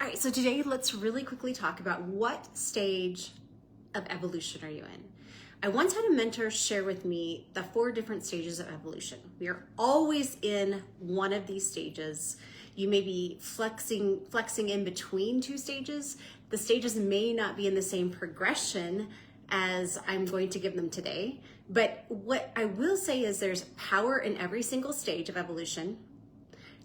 All right, so today let's really quickly talk about what stage of evolution are you in? I once had a mentor share with me the 4 different stages of evolution. We are always in one of these stages. You may be flexing in between 2 stages. The stages may not be in the same progression as I'm going to give them today. But what I will say is there's power in every single stage of evolution.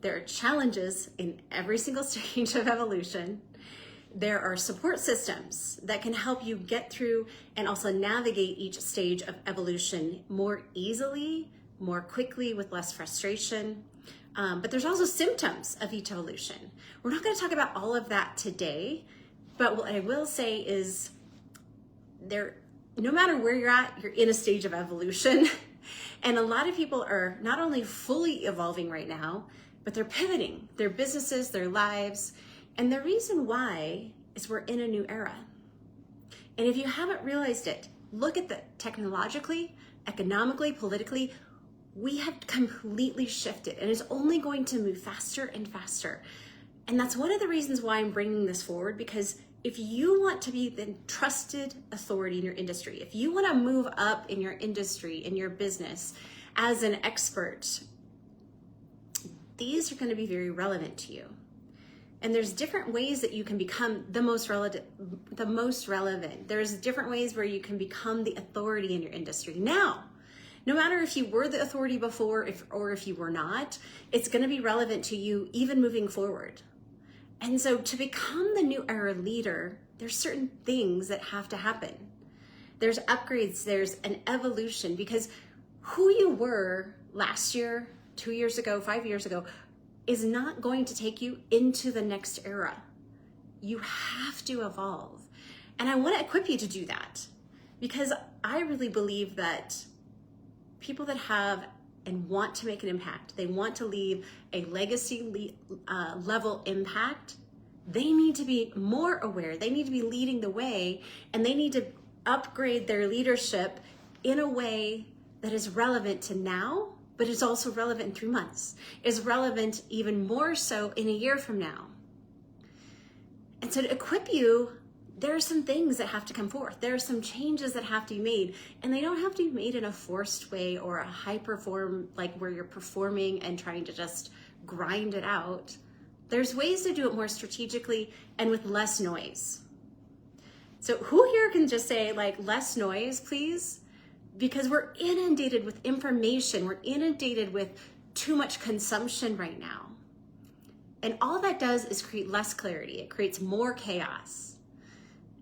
There are challenges in every single stage of evolution. There are support systems that can help you get through and also navigate each stage of evolution more easily, more quickly, with less frustration. But there's also symptoms of each evolution. We're not going to talk about all of that today, but what I will say is no matter where you're at, you're in a stage of evolution. And a lot of people are not only fully evolving right now, but they're pivoting their businesses, their lives. And the reason why is we're in a new era. And if you haven't realized it, look at the technologically, economically, politically, we have completely shifted, and it's only going to move faster and faster. And that's one of the reasons why I'm bringing this forward, because if you want to be the trusted authority in your industry, if you want to move up in your industry, in your business as an expert, these are going to be very relevant to you. And there's different ways that you can become the most relevant. There's different ways where you can become the authority in your industry. Now, no matter if you were the authority before or if you were not, it's going to be relevant to you even moving forward. And so to become the new era leader, there's certain things that have to happen. There's upgrades, there's an evolution, because who you were last year, 2 years ago, 5 years ago, is not going to take you into the next era. You have to evolve. And I want to equip you to do that, because I really believe that people that have and want to make an impact, they want to leave a legacy level impact, they need to be more aware. They need to be leading the way, and they need to upgrade their leadership in a way that is relevant to now, but is also relevant in 3 months, is relevant even more so in a year from now. And so to equip you, there are some things that have to come forth. There are some changes that have to be made, and they don't have to be made in a forced way or a high perform, like where you're performing and trying to just grind it out. There's ways to do it more strategically and with less noise. So who here can just say like less noise, please? Because we're inundated with information. We're inundated with too much consumption right now. And all that does is create less clarity. It creates more chaos.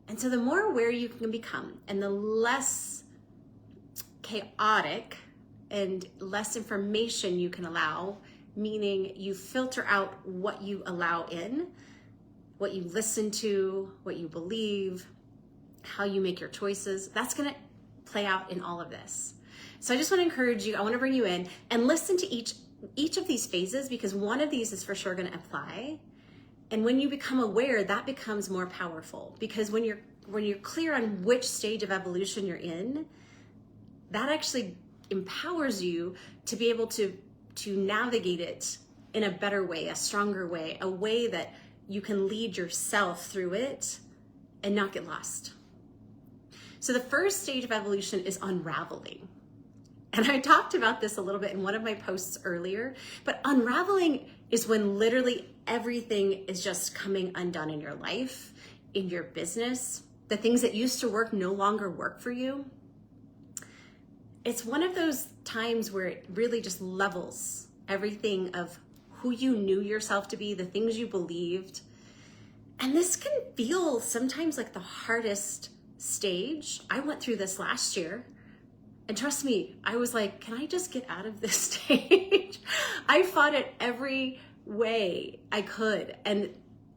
And so the more aware you can become and the less chaotic and less information you can allow, meaning you filter out what you allow in, what you listen to, what you believe, how you make your choices, that's going to play out in all of this. So I just want to encourage you, I want to bring you in and listen to each of these phases, because one of these is for sure going to apply. And when you become aware, that becomes more powerful, because when you're clear on which stage of evolution you're in, that actually empowers you to be able to navigate it in a better way, a stronger way, a way that you can lead yourself through it and not get lost. So the first stage of evolution is unraveling. And I talked about this a little bit in one of my posts earlier, but unraveling is when literally everything is just coming undone in your life, in your business. The things that used to work no longer work for you. It's one of those times where it really just levels everything of who you knew yourself to be, the things you believed. And this can feel sometimes like the hardest stage. I went through this last year, and trust me, I was like, can I just get out of this stage? I fought it every way I could. And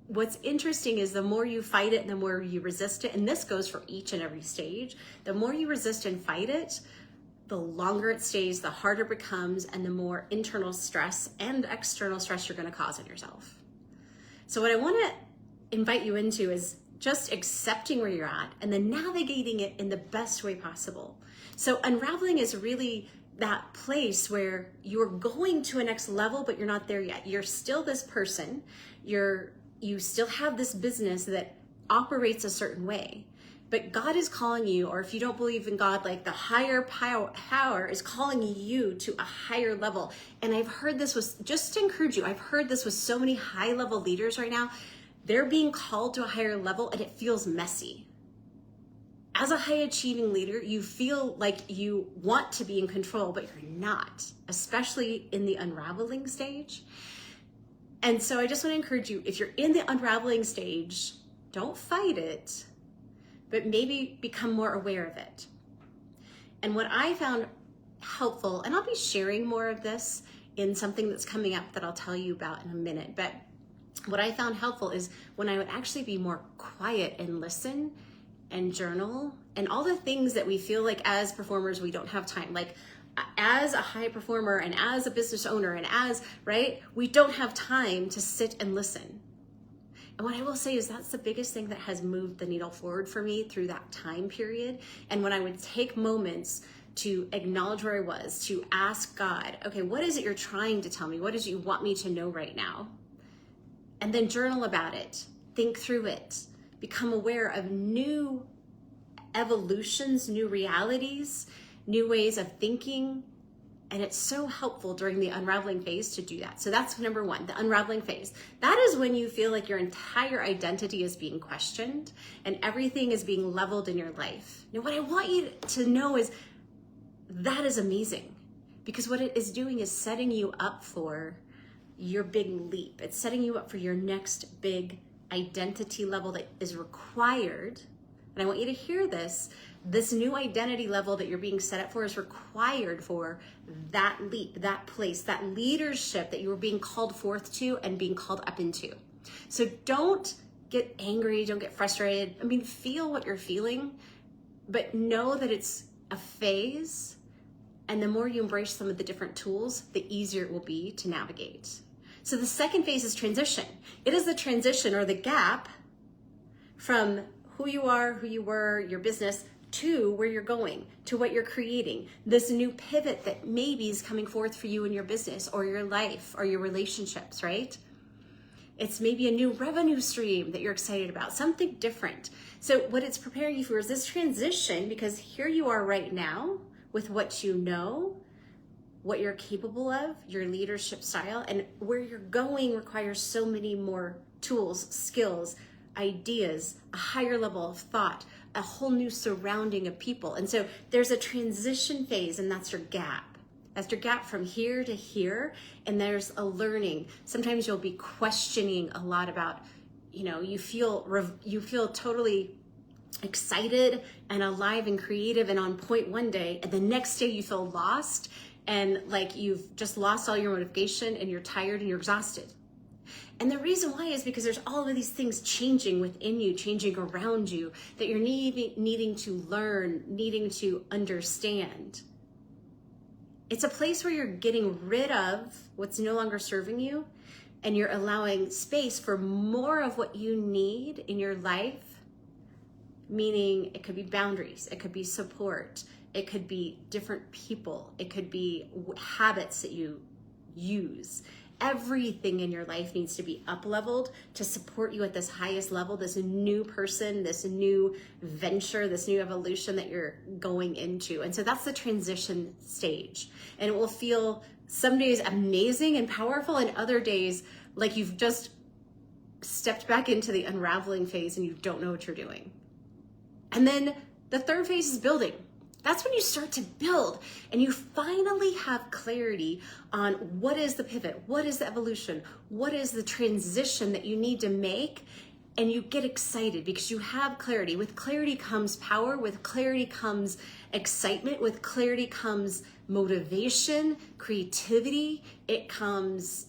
what's interesting is the more you fight it, the more you resist it. And this goes for each and every stage. The more you resist and fight it, the longer it stays, the harder it becomes, and the more internal stress and external stress you're going to cause on yourself. So what I want to invite you into is just accepting where you're at and then navigating it in the best way possible. So unraveling is really that place where you're going to a next level, but you're not there yet. You're still this person. You you still have this business that operates a certain way. But God is calling you, or if you don't believe in God, like the higher power is calling you to a higher level. And I've heard this was, just to encourage you, I've heard this with so many high level leaders right now. They're being called to a higher level and it feels messy. As a high achieving leader, you feel like you want to be in control, but you're not, especially in the unraveling stage. And so I just want to encourage you, if you're in the unraveling stage, don't fight it, but maybe become more aware of it. And what I found helpful, and I'll be sharing more of this in something that's coming up that I'll tell you about in a minute, but what I found helpful is when I would actually be more quiet and listen and journal and all the things that we feel like as performers we don't have time, like as a high performer and as a business owner and as, right, we don't have time to sit and listen. And what I will say is that's the biggest thing that has moved the needle forward for me through that time period. And when I would take moments to acknowledge where I was, to ask God, okay, what is it you're trying to tell me? What is it you want me to know right now? And then journal about it, think through it, become aware of new evolutions, new realities, new ways of thinking. And it's so helpful during the unraveling phase to do that. So that's number one, the unraveling phase. That is when you feel like your entire identity is being questioned and everything is being leveled in your life. Now, what I want you to know is that is amazing, because what it is doing is setting you up for your big leap. It's setting you up for your next big identity level that is required. And I want you to hear this. This new identity level that you're being set up for is required for that leap, that place, that leadership that you were being called forth to and being called up into. So don't get angry, don't get frustrated. I mean, feel what you're feeling, but know that it's a phase. And the more you embrace some of the different tools, the easier it will be to navigate. So the second phase is transition. It is the transition or the gap from who you are, who you were, your business, to where you're going, to what you're creating. This new pivot that maybe is coming forth for you in your business or your life or your relationships, right? It's maybe a new revenue stream that you're excited about, something different. So what it's preparing you for is this transition, because here you are right now with what you know, what you're capable of, your leadership style, and where you're going requires so many more tools, skills, ideas, a higher level of thought, a whole new surrounding of people. And so there's a transition phase, and that's your gap. That's your gap from here to here, and there's a learning. Sometimes you'll be questioning a lot about, you feel totally excited and alive and creative and on point one day, and the next day you feel lost and like you've just lost all your motivation and you're tired and you're exhausted. And the reason why is because there's all of these things changing within you, changing around you, that you're needing to learn, needing to understand. It's a place where you're getting rid of what's no longer serving you, and you're allowing space for more of what you need in your life, meaning it could be boundaries, it could be support, it could be different people, it could be habits that you use. Everything in your life needs to be up-leveled to support you at this highest level, this new person, this new venture, this new evolution that you're going into. And so that's the transition stage. And it will feel some days amazing and powerful, and other days like you've just stepped back into the unraveling phase and you don't know what you're doing. And then the third phase is building. That's when you start to build and you finally have clarity on what is the pivot, what is the evolution, what is the transition that you need to make, and you get excited because you have clarity. With clarity comes power, with clarity comes excitement, with clarity comes motivation, creativity, it comes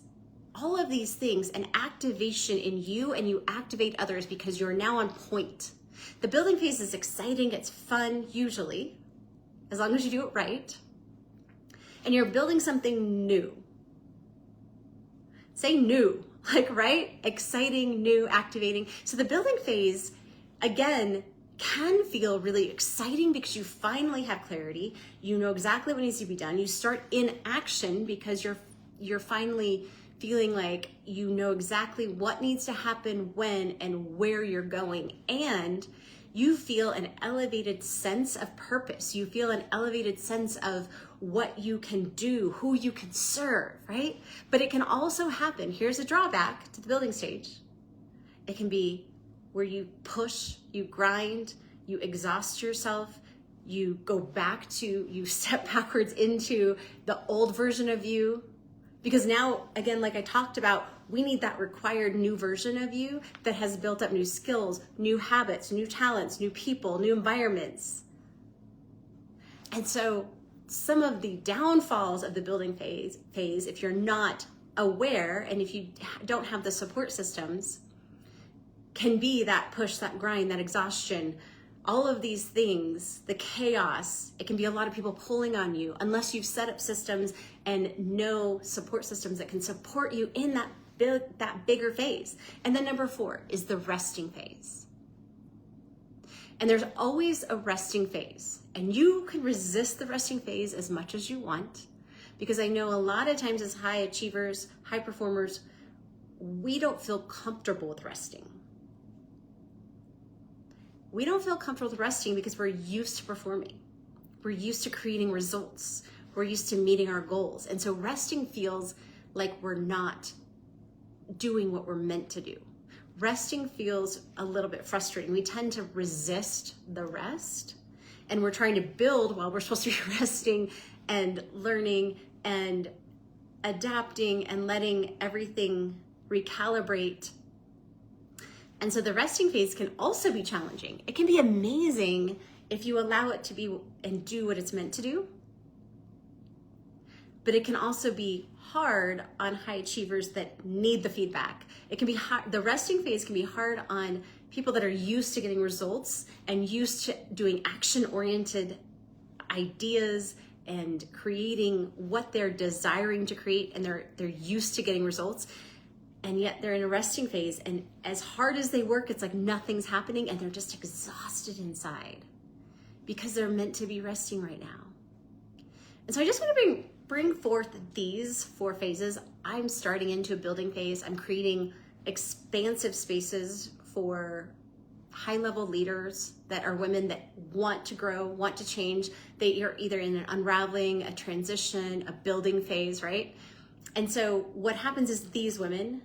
all of these things, and activation in you, and you activate others because you're now on point. The building phase is exciting, it's fun usually, as long as you do it right, and you're building something new. Say new, like, right? Exciting, new, activating. So the building phase, again, can feel really exciting because you finally have clarity. You know exactly what needs to be done. You start in action because you're finally feeling like you know exactly what needs to happen when and where you're going. And you feel an elevated sense of purpose. You feel an elevated sense of what you can do, who you can serve, right? But it can also happen. Here's a drawback to the building stage. It can be where you push, you grind, you exhaust yourself, you go back to, you step backwards into the old version of you. Because now, again, like I talked about, we need that required new version of you that has built up new skills, new habits, new talents, new people, new environments. And so some of the downfalls of the building phase, if you're not aware and if you don't have the support systems, can be that push, that grind, that exhaustion, all of these things, the chaos. It can be a lot of people pulling on you unless you've set up systems and know support systems that can support you in that bigger phase. And then number 4 is the resting phase. And there's always a resting phase. And you can resist the resting phase as much as you want, because I know a lot of times as high achievers, high performers, we don't feel comfortable with resting. We don't feel comfortable with resting because we're used to performing. We're used to creating results. We're used to meeting our goals. And so resting feels like we're not doing what we're meant to do. Resting feels a little bit frustrating. We tend to resist the rest, and we're trying to build while we're supposed to be resting and learning and adapting and letting everything recalibrate. And so the resting phase can also be challenging. It can be amazing if you allow it to be and do what it's meant to do. But it can also be hard on high achievers that need the feedback. It can be hard. The resting phase can be hard on people that are used to getting results and used to doing action-oriented ideas and creating what they're desiring to create, and they're used to getting results. And yet they're in a resting phase, and as hard as they work, it's like nothing's happening, and they're just exhausted inside because they're meant to be resting right now. And so I just want to bring forth these 4 phases. I'm starting into a building phase. I'm creating expansive spaces for high-level leaders that are women that want to grow, want to change. They are either in an unraveling, a transition, a building phase, right? And so what happens is these women,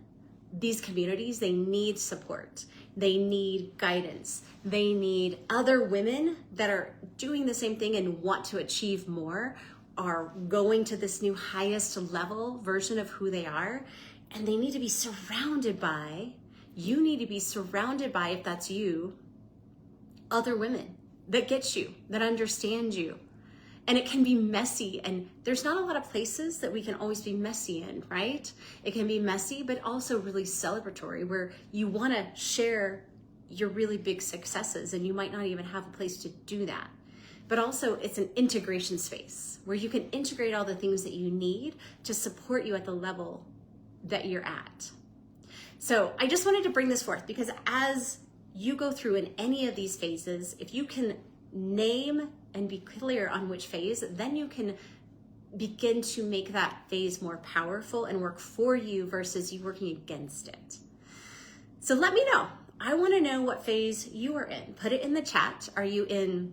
these communities, they need support. They need guidance. They need other women that are doing the same thing and want to achieve more, are going to this new highest level version of who they are. And they need to be surrounded by, you need to be surrounded by, if that's you, other women that get you, that understand you. And it can be messy, and there's not a lot of places that we can always be messy in, right? It can be messy, but also really celebratory, where you want to share your really big successes, and you might not even have a place to do that. But also it's an integration space where you can integrate all the things that you need to support you at the level that you're at. So I just wanted to bring this forth because as you go through in any of these phases, if you can name and be clear on which phase, then you can begin to make that phase more powerful and work for you versus you working against it. So let me know. I want to know what phase you are in. Put it in the chat. Are you in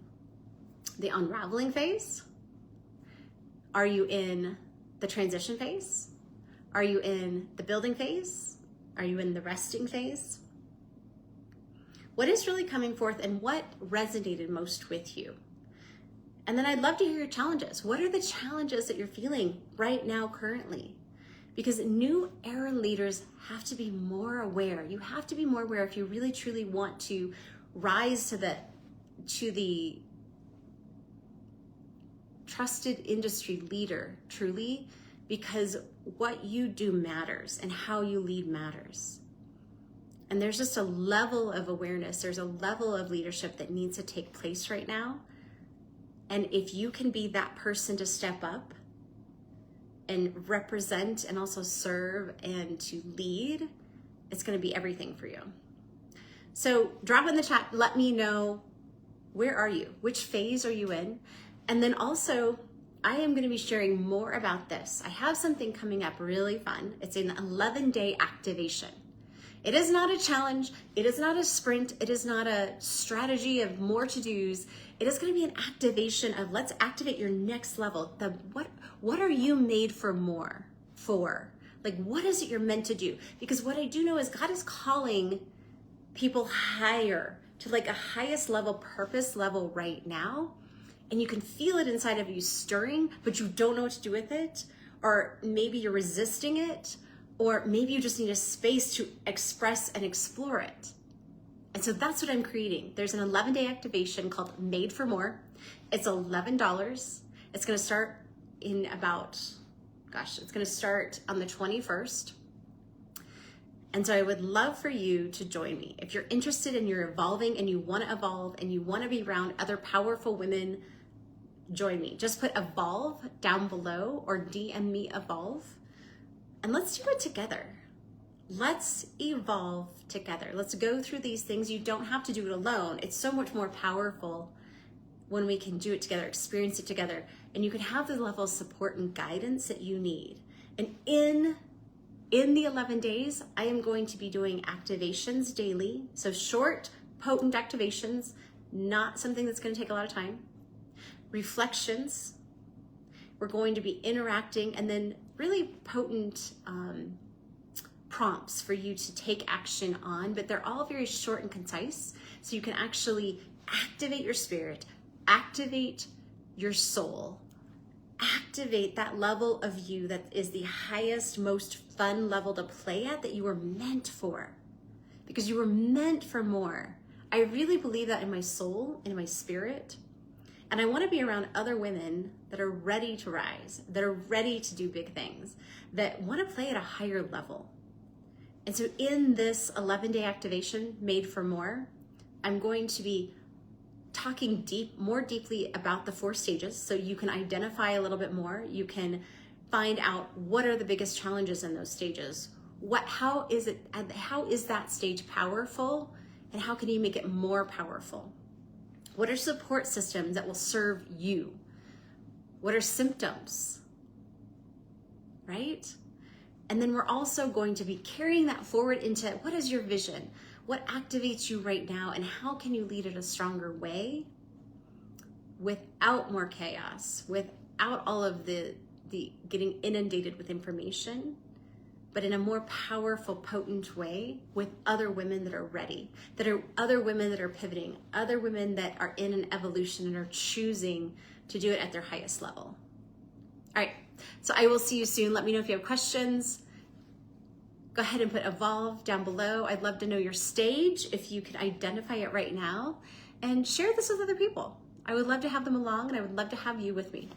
the unraveling phase? Are you in the transition phase? Are you in the building phase? Are you in the resting phase? What is really coming forth and what resonated most with you? And then I'd love to hear your challenges. What are the challenges that you're feeling right now currently? Because new era leaders have to be more aware. You have to be more aware if you really truly want to rise to the trusted industry leader, truly, because what you do matters and how you lead matters. And there's just a level of awareness, there's a level of leadership that needs to take place right now. And if you can be that person to step up and represent and also serve and to lead, it's going to be everything for you. So drop in the chat, let me know, where are you? Which phase are you in? And then also, I am going to be sharing more about this. I have something coming up really fun. It's an 11-day activation. It is not a challenge. It is not a sprint. It is not a strategy of more to-dos. It is going to be an activation of let's activate your next level. What are you made for more for? Like, what is it you're meant to do? Because what I do know is God is calling people higher to like a highest level, purpose level right now. And you can feel it inside of you stirring, but you don't know what to do with it. Or maybe you're resisting it. Or maybe you just need a space to express and explore it. And so that's what I'm creating. There's an 11-day activation called Made for More. It's $11. It's going to start in it's going to start on the 21st. And so I would love for you to join me. If you're interested and you're evolving and you want to evolve and you want to be around other powerful women, join me. Just put evolve down below or DM me evolve. And let's do it together. Let's evolve together. Let's go through these things. You don't have to do it alone. It's so much more powerful when we can do it together, experience it together, and you can have the level of support and guidance that you need. And in the 11 days, I am going to be doing activations daily. So short, potent activations, not something that's going to take a lot of time. Reflections. We're going to be interacting, and then really potent prompts for you to take action on, but they're all very short and concise. So you can actually activate your spirit, activate your soul, activate that level of you that is the highest, most fun level to play at that you were meant for, because you were meant for more. I really believe that in my soul, in my spirit. And I want to be around other women that are ready to rise, that are ready to do big things, that want to play at a higher level. And so in this 11-day activation, Made for More, I'm going to be talking more deeply about the 4 stages so you can identify a little bit more. You can find out what are the biggest challenges in those stages. How is that stage powerful, and how can you make it more powerful? What are support systems that will serve you? What are symptoms, right? And then we're also going to be carrying that forward into what is your vision? What activates you right now, and how can you lead it a stronger way without more chaos, without all of the getting inundated with information, but in a more powerful, potent way with other women that are ready, other women that are pivoting, other women that are in an evolution and are choosing to do it at their highest level. All right, so I will see you soon. Let me know if you have questions. Go ahead and put evolve down below. I'd love to know your stage, if you can identify it right now, and share this with other people. I would love to have them along, and I would love to have you with me.